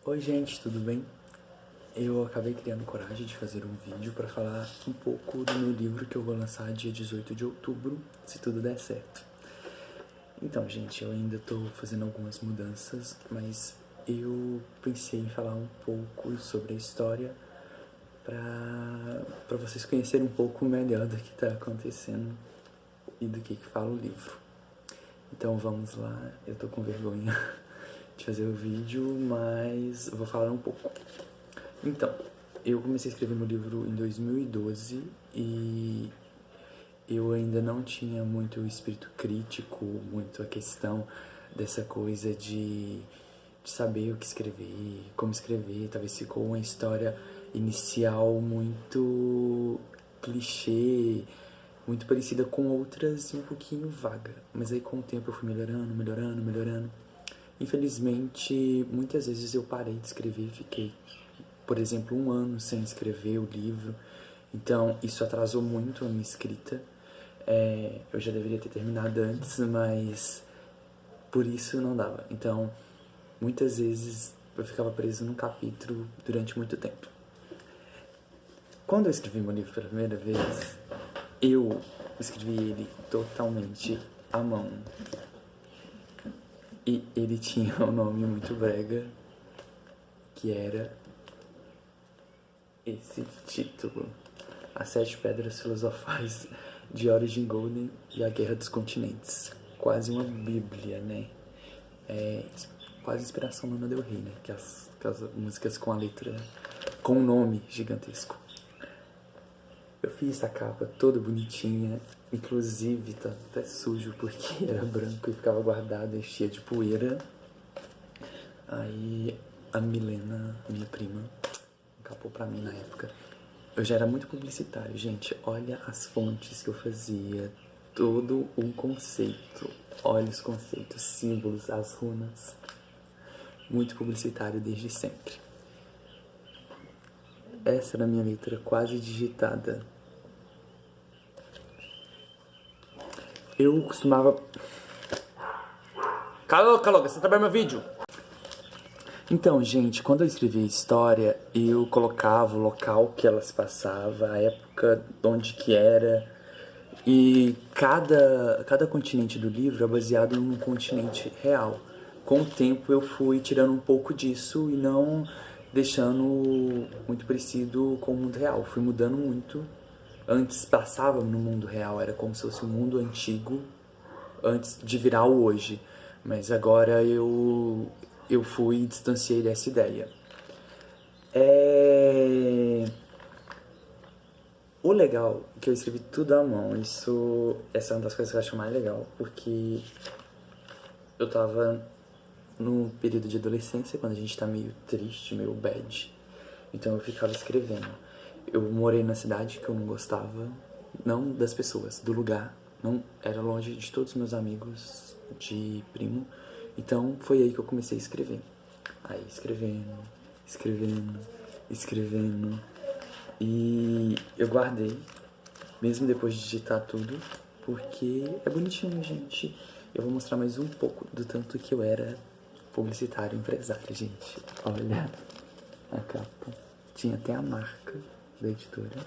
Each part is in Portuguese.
Oi gente, tudo bem? Eu acabei criando coragem de fazer um vídeo para falar um pouco do meu livro que eu vou lançar dia 18 de outubro, se tudo der certo. Então gente, eu ainda tô fazendo algumas mudanças, mas eu pensei em falar um pouco sobre a história para vocês conhecerem um pouco melhor do que tá acontecendo e do que fala o livro. Então vamos lá, eu tô com vergonha de fazer o vídeo, mas vou falar um pouco. Então, eu comecei a escrever meu livro em 2012 e eu ainda não tinha muito espírito crítico, muito a questão dessa coisa de saber o que escrever, como escrever. Talvez ficou uma história inicial muito clichê, muito parecida com outras e um pouquinho vaga. Mas aí com o tempo eu fui melhorando. Infelizmente, muitas vezes eu parei de escrever e fiquei, por exemplo, 1 ano sem escrever o livro. Então, isso atrasou muito a minha escrita. Eu já deveria ter terminado antes, mas por isso não dava. Então, muitas vezes eu ficava preso num capítulo durante muito tempo. Quando eu escrevi meu livro pela primeira vez, eu escrevi ele totalmente à mão. E ele tinha um nome muito brega, que era esse título: As 7 Pedras Filosofais de Origin Golden e a Guerra dos Continentes. Quase uma bíblia, né? Quase inspiração Lana Del Rey, né? Que as músicas com a letra, com um nome gigantesco. Eu fiz essa capa toda bonitinha, inclusive tá até sujo porque era branco e ficava guardado e cheia de poeira. Aí a Milena, minha prima, encapou pra mim na época. Eu já era muito publicitário, gente. Olha as fontes que eu fazia, todo um conceito. Olha os conceitos, símbolos, as runas. Muito publicitário desde sempre. Essa era a minha letra quase digitada. Eu costumava... Cala, você tá vendo meu vídeo? Então, gente, quando eu escrevia a história, eu colocava o local que ela se passava, a época, onde que era. E cada continente do livro é baseado em um continente real. Com o tempo eu fui tirando um pouco disso e não deixando muito parecido com o mundo real. Fui mudando muito. Antes passava no mundo real, era como se fosse um mundo antigo, antes de virar o hoje. Mas agora eu fui e distanciei dessa ideia. O legal é que eu escrevi tudo à mão. Essa é uma das coisas que eu acho mais legal, porque eu tava no período de adolescência, quando a gente tá meio triste, meio bad. Então eu ficava escrevendo. Eu morei na cidade que eu não gostava, não das pessoas, do lugar. Não, era longe de todos os meus amigos de primo. Então foi aí que eu comecei a escrever. Aí escrevendo. E eu guardei, mesmo depois de digitar tudo, porque é bonitinho, gente. Eu vou mostrar mais um pouco do tanto que eu era publicitário, empresário, gente. Olha a capa. Tinha até a marca da editora.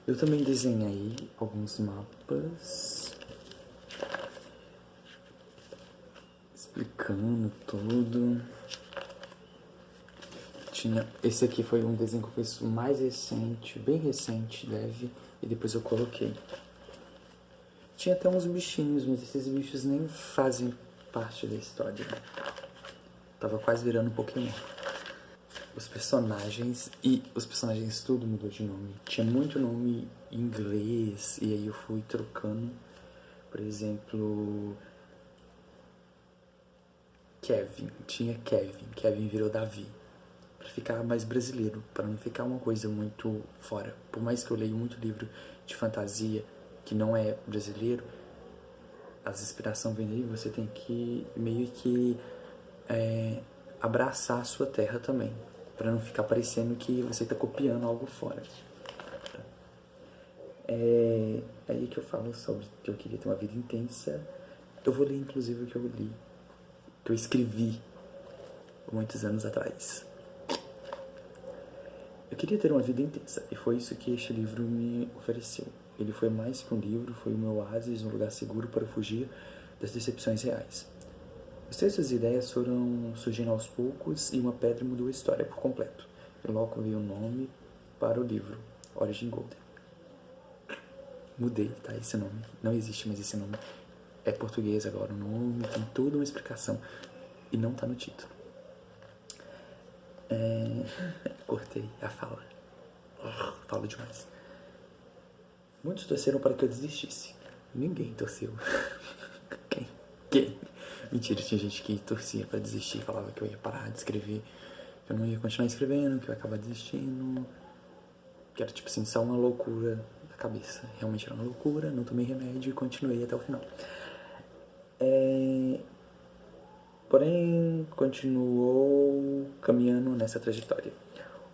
Eu também desenhei alguns mapas explicando tudo. Esse aqui foi um desenho que eu fiz mais recente, bem recente, leve, e depois eu coloquei. Tinha até uns bichinhos, mas esses bichos nem fazem parte da história. Tava quase virando um Pokémon. Os personagens tudo mudou de nome. Tinha muito nome em inglês, e aí eu fui trocando. Por exemplo, Kevin, tinha Kevin virou Davi. Pra ficar mais brasileiro, para não ficar uma coisa muito fora. Por mais que eu leio muito livro de fantasia que não é brasileiro, as inspirações vêm aí, você tem que meio que abraçar a sua terra também, para não ficar parecendo que você tá copiando algo fora. É aí que eu falo sobre que eu queria ter uma vida intensa. Eu vou ler, inclusive, o que eu li, que eu escrevi muitos anos atrás. Eu queria ter uma vida intensa, e foi isso que este livro me ofereceu. Ele foi mais que um livro, foi o meu oásis, um lugar seguro para fugir das decepções reais. Os textos e ideias foram surgindo aos poucos e uma pedra mudou a história por completo. E logo veio o nome para o livro, Origin Golden. Mudei, tá? Esse nome. Não existe mais esse nome. É português agora o nome, tem toda uma explicação. E não tá no título. Cortei a fala. Falo demais. Muitos torceram para que eu desistisse. Ninguém torceu. Quem? Mentira, tinha gente que torcia para desistir, falava que eu ia parar de escrever, que eu não ia continuar escrevendo, que eu ia acabar desistindo, que era tipo assim, só uma loucura da cabeça. Realmente era uma loucura, não tomei remédio e continuei até o final. Porém, continuou caminhando nessa trajetória.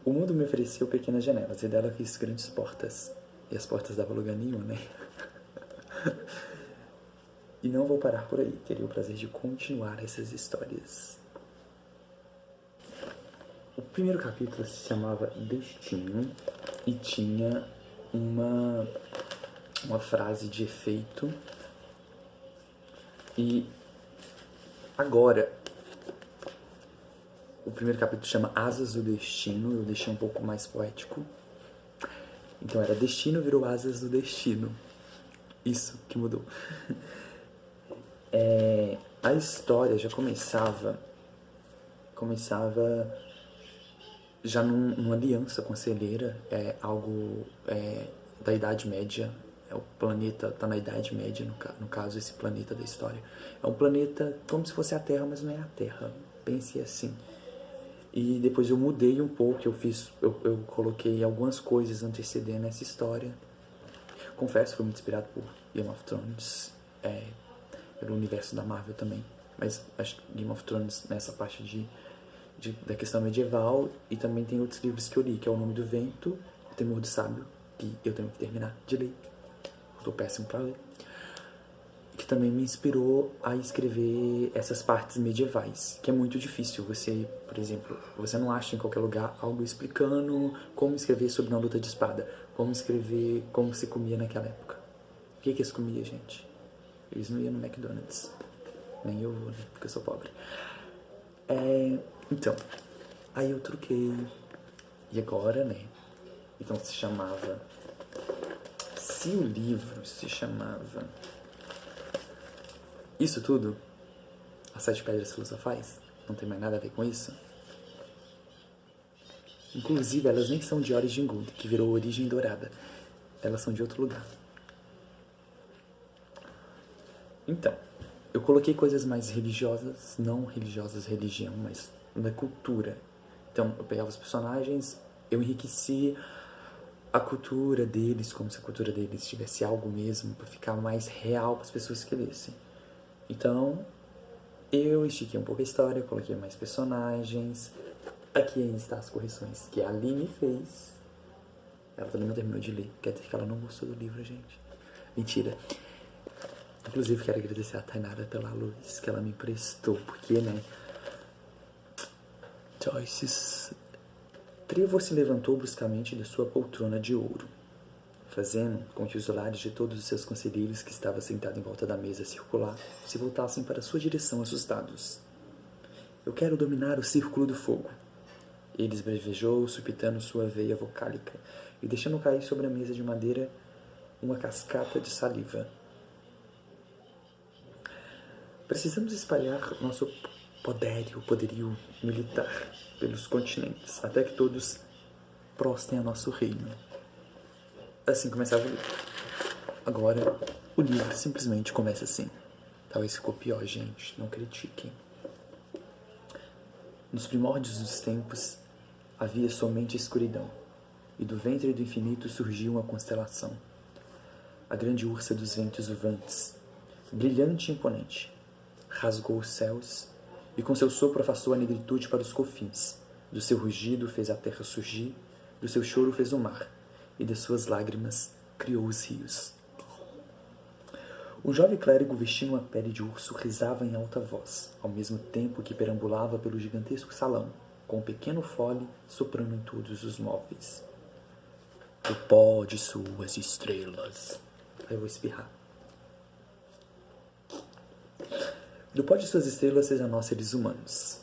O mundo me ofereceu pequenas janelas e dela fiz grandes portas. E as portas davam lugar nenhum, né? E não vou parar por aí. Teria o prazer de continuar essas histórias. O primeiro capítulo se chamava Destino e tinha uma frase de efeito. E agora, o primeiro capítulo chama Asas do Destino. Eu deixei um pouco mais poético. Então era Destino virou Asas do Destino. Isso que mudou. A história já começava já numa aliança conselheira, algo da Idade Média. O planeta está na Idade Média, no caso, esse planeta da história. É um planeta como se fosse a Terra, mas não é a Terra. Pense assim. E depois eu mudei um pouco, eu coloquei algumas coisas antecedendo essa história. Confesso que fui muito inspirado por Game of Thrones, pelo universo da Marvel também. Mas acho que Game of Thrones nessa parte da questão medieval. E também tem outros livros que eu li, que é O Nome do Vento, O Temor do Sábio, que eu tenho que terminar de ler. Estou péssimo para ler. Que também me inspirou a escrever essas partes medievais, que é muito difícil. Você, por exemplo, você não acha em qualquer lugar algo explicando como escrever sobre uma luta de espada, como escrever como se comia naquela época. O que eles comiam, gente? Eles não iam no McDonald's. Nem eu vou, né? Porque eu sou pobre. Então, aí eu troquei. E agora, né? Então se chamava... Se o livro se chamava... Isso tudo? As 7 Pedras Filosofais? Não tem mais nada a ver com isso? Inclusive, elas nem são de Origin Golden, que virou Origem Dourada. Elas são de outro lugar. Então, eu coloquei coisas mais religiosas, não religiosas, religião, mas da cultura. Então, eu pegava os personagens, eu enriqueci a cultura deles, como se a cultura deles tivesse algo mesmo, para ficar mais real para as pessoas que lessem. Então, eu estiquei um pouco a história, coloquei mais personagens. Aqui ainda está as correções que a Aline fez. Ela também não terminou de ler, quer dizer que ela não gostou do livro, gente. Mentira. Inclusive, quero agradecer a Tainara pela luz que ela me emprestou, porque, né? Joyce. Trevo se levantou bruscamente de sua poltrona de ouro, fazendo com que os olhares de todos os seus conselheiros que estavam sentados em volta da mesa circular se voltassem para sua direção assustados. Eu quero dominar o círculo do fogo. Ele esbravejou, supitando sua veia vocálica e deixando cair sobre a mesa de madeira uma cascata de saliva. Precisamos espalhar nosso poderio militar pelos continentes, até que todos prostem a nosso reino. Assim começava o livro. Agora, o livro simplesmente começa assim. Talvez ficou pior, gente. Não critiquem. Nos primórdios dos tempos, havia somente escuridão, e do ventre do infinito surgiu uma constelação. A grande ursa dos ventos uivantes, brilhante e imponente, rasgou os céus e com seu sopro afastou a negritude para os confins. Do seu rugido fez a terra surgir, do seu choro fez o mar, e das suas lágrimas criou os rios. O jovem clérigo vestindo uma pele de urso risava em alta voz, ao mesmo tempo que perambulava pelo gigantesco salão, com um pequeno fole soprando em todos os móveis. Do pó de suas estrelas. Aí eu vou espirrar. Do pó de suas estrelas seja nós seres humanos.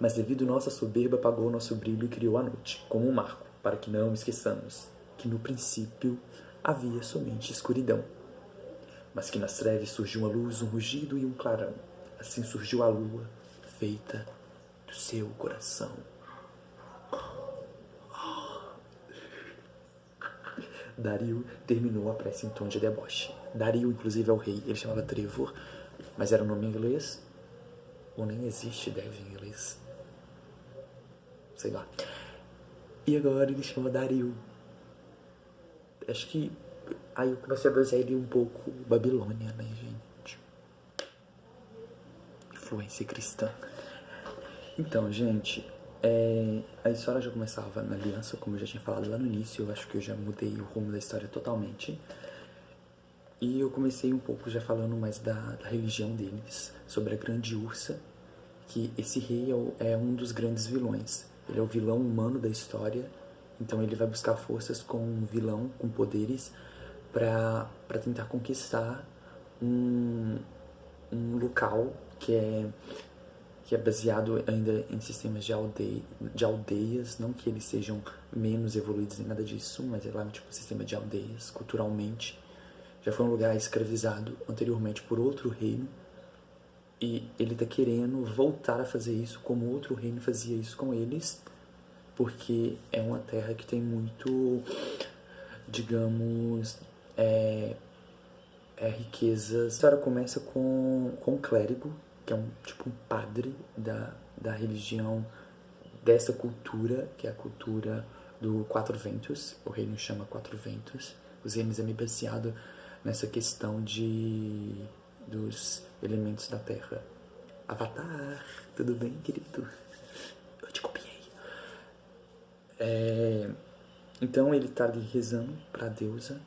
Mas devido nossa soberba apagou nosso brilho e criou a noite, como um marco, para que não esqueçamos que no princípio havia somente escuridão. Mas que nas trevas surgiu uma luz, um rugido e um clarão. Assim surgiu a lua, feita do seu coração. Dario terminou a prece em tom de deboche. Dario, inclusive, é o rei. Ele chamava Trevor, mas era um nome em inglês. Ou nem existe dev em inglês. Sei lá. E agora ele chama Dario. Acho que... Aí eu comecei a basear ele um pouco Babilônia, né, gente? Influência cristã. Então, gente... a história já começava na aliança, como eu já tinha falado lá no início. Eu acho que eu já mudei o rumo da história totalmente. E eu comecei um pouco já falando mais da religião deles, sobre a Grande Ursa, que esse rei é um dos grandes vilões. Ele é o vilão humano da história, então ele vai buscar forças com um vilão, com poderes, para tentar conquistar um local que é baseado ainda em sistemas de aldeias, não que eles sejam menos evoluídos nem nada disso, mas é lá um tipo de sistema de aldeias, culturalmente. Já foi um lugar escravizado anteriormente por outro reino, e ele tá querendo voltar a fazer isso como outro reino fazia isso com eles, porque é uma terra que tem muito, digamos, riquezas. A história começa com um clérigo, que é um padre da religião dessa cultura, que é a cultura do Quatro Ventos. O reino chama Quatro Ventos. Os reinos é meio baseado nessa questão dos elementos da terra. Avatar, tudo bem, querido? Eu te copiei. Então ele tá ali rezando pra deusa,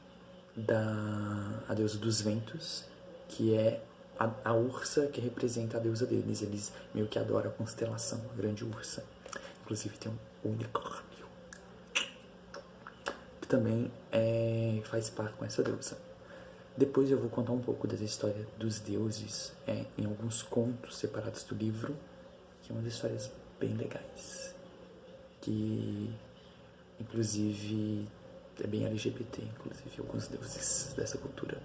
a deusa dos ventos, que é a ursa que representa a deusa deles. Eles meio que adoram a constelação, a grande ursa. Inclusive tem um unicórnio, que também faz par com essa deusa. Depois eu vou contar um pouco da história dos deuses em alguns contos separados do livro, que é umas histórias bem legais, que inclusive é bem LGBT, inclusive alguns deuses dessa cultura,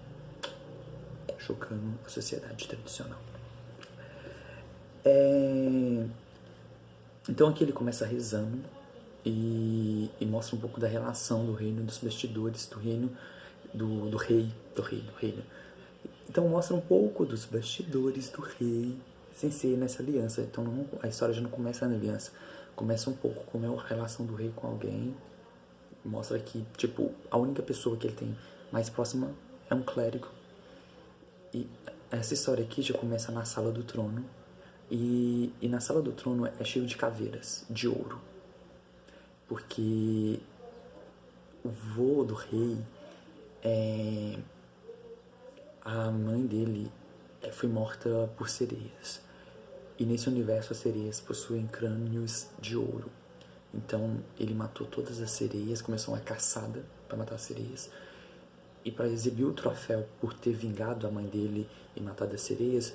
chocando a sociedade tradicional. Então aqui ele começa rezando e mostra um pouco da relação do reino, dos bastidores do reino, do rei. Então mostra um pouco dos bastidores do rei, sem ser nessa aliança. Então a história já não começa na aliança, começa um pouco como é a relação do rei com alguém. Mostra que, tipo, a única pessoa que ele tem mais próxima é um clérigo. E essa história aqui já começa na Sala do Trono. E na Sala do Trono é cheio de caveiras, de ouro. Porque o vô do rei, a mãe dele foi morta por sereias. E nesse universo as sereias possuem crânios de ouro. Então ele matou todas as sereias, começou uma caçada para matar as sereias. E para exibir o troféu por ter vingado a mãe dele e matado as sereias,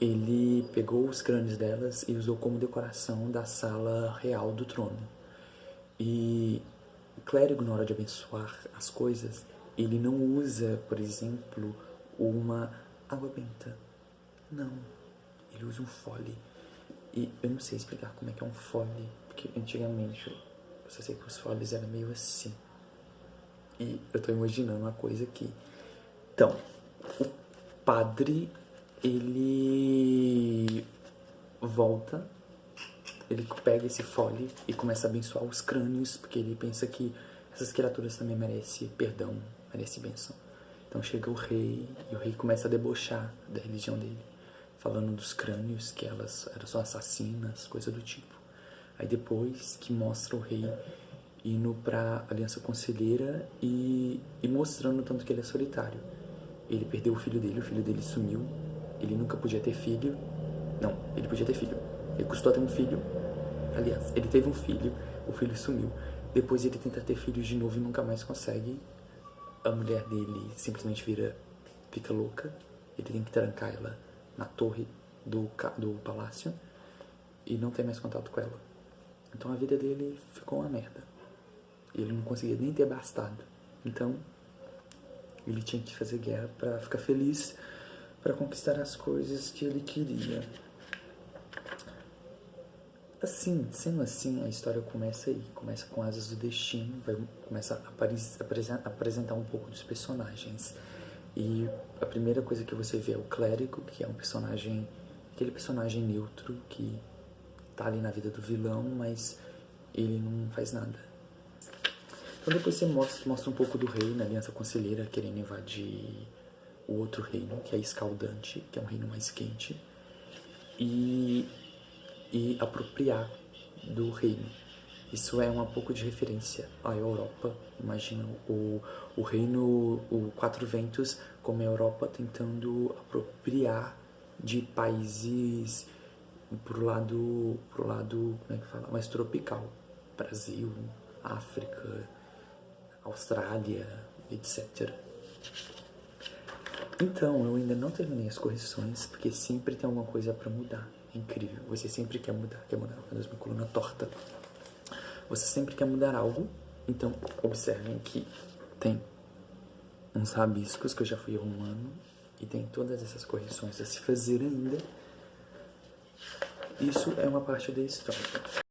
ele pegou os crânios delas e usou como decoração da sala real do trono. E o clérigo, na hora de abençoar as coisas, ele não usa, por exemplo, uma água benta. Não. Ele usa um fole. E eu não sei explicar como é que é um fole, porque antigamente eu só sei que os foles eram meio assim. E eu tô imaginando uma coisa aqui. Então, o padre, ele volta, ele pega esse fole e começa a abençoar os crânios, porque ele pensa que essas criaturas também merecem perdão, merecem bênção. Então chega o rei, e o rei começa a debochar da religião dele, falando dos crânios, que elas eram só assassinas, coisa do tipo. Aí depois que mostra o rei indo pra Aliança Conselheira e mostrando o tanto que ele é solitário. Ele perdeu o filho dele sumiu, ele nunca podia ter filho. Não, ele podia ter filho. Ele custou a ter um filho. Aliás, ele teve um filho, o filho sumiu. Depois ele tenta ter filhos de novo e nunca mais consegue. A mulher dele simplesmente fica louca. Ele tem que trancar ela na torre do palácio e não tem mais contato com ela. Então a vida dele ficou uma merda. Ele não conseguia nem ter bastardo. Então ele tinha que fazer guerra pra ficar feliz, pra conquistar as coisas que ele queria. Assim, sendo assim, a história começa aí. Começa com Asas do Destino, começa a apresentar um pouco dos personagens. E a primeira coisa que você vê é o Clérigo, que é um personagem, aquele personagem neutro que tá ali na vida do vilão, mas ele não faz nada. Então depois você mostra um pouco do rei na Aliança Conselheira querendo invadir o outro reino, que é Escaldante, que é um reino mais quente, e apropriar do reino. Isso é um pouco de referência à Europa. Imagina o reino, o Quatro Ventos, como a Europa tentando apropriar de países pro lado, como é que fala? Mais tropical. Brasil, África, Austrália, etc. Então, eu ainda não terminei as correções, porque sempre tem alguma coisa pra mudar. É incrível. Você sempre quer mudar. Meu Deus, minha coluna torta. Você sempre quer mudar algo. Então, observem que tem uns rabiscos que eu já fui arrumando. E tem todas essas correções a se fazer ainda. Isso é uma parte da história.